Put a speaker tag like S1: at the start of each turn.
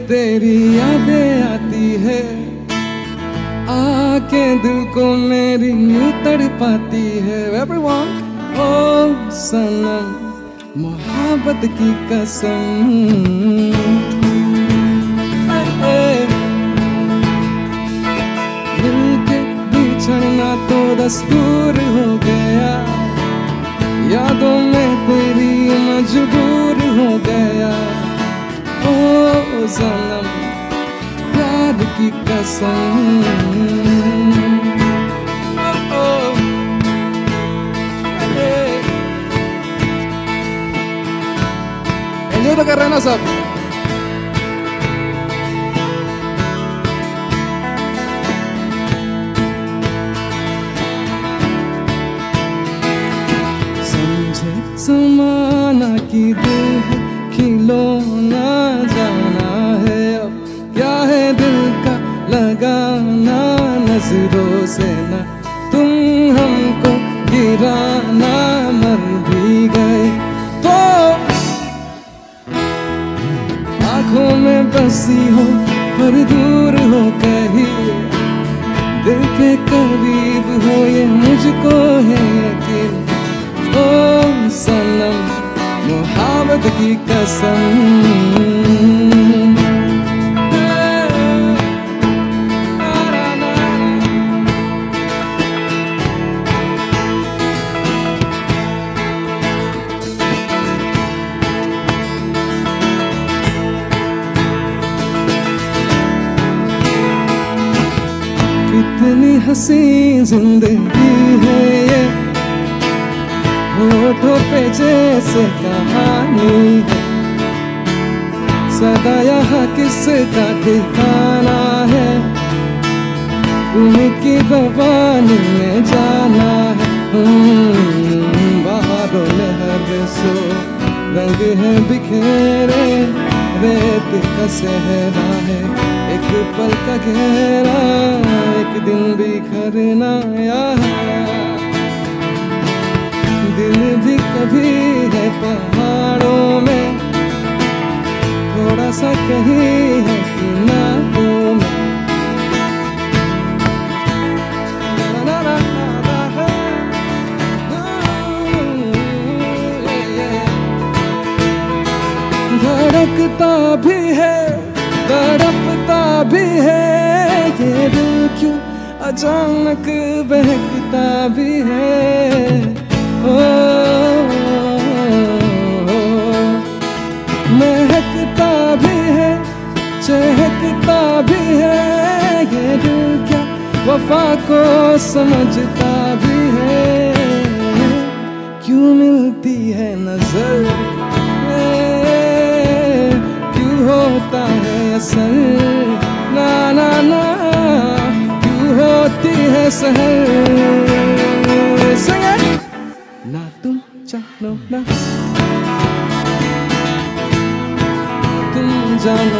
S1: तेरी यादें आती है, आके दिल को मेरी यूं तड़पाती है। Everyone, ओ सनम मोहब्बत की कसम, मिलके बिछड़ना तो दस्तूर हो गया, यादों में तेरी मजबूर हो गया। ओ सनम प्यार की कसम, एंजॉय तो कर रहे हैं ना सब? समझे समाना की दिल है खिलौना, जाना है अब क्या है दिल का लगाना। नजरों से ना तुम हमको गिराना, मर भी गए तो आँखों में बसी हो पर दूर हो कहीं, दिल के करीब हो ये मुझको है यकीन। ओ सनम मोहब्बत की कसम, कितनी हंसी जिंदगी है ये, होठों पे जैसे कहानी है, सदा यहाँ किसका ठिकाना है, उनकी ज़बानी में जाना है। बाहरों में हर सो रंग है बिखेरे, रेत का सहरा है एक पल का घेरा, एक दिन बिखरना यहाँ। दिल भी कभी है पहाड़ों में, थोड़ा सा कहीं है किनारों में। धड़कता भी है तड़पता भी है ये दिल, क्यों अचानक बहकता भी है। ओ, महकता भी है चहकता भी है ये दिल, क्या वफा को समझता भी है। क्यों मिलती है नजर, क्यों होता है असर, ना ना ना क्यों होती है सहर। ना तुम जानो ना तुम जानो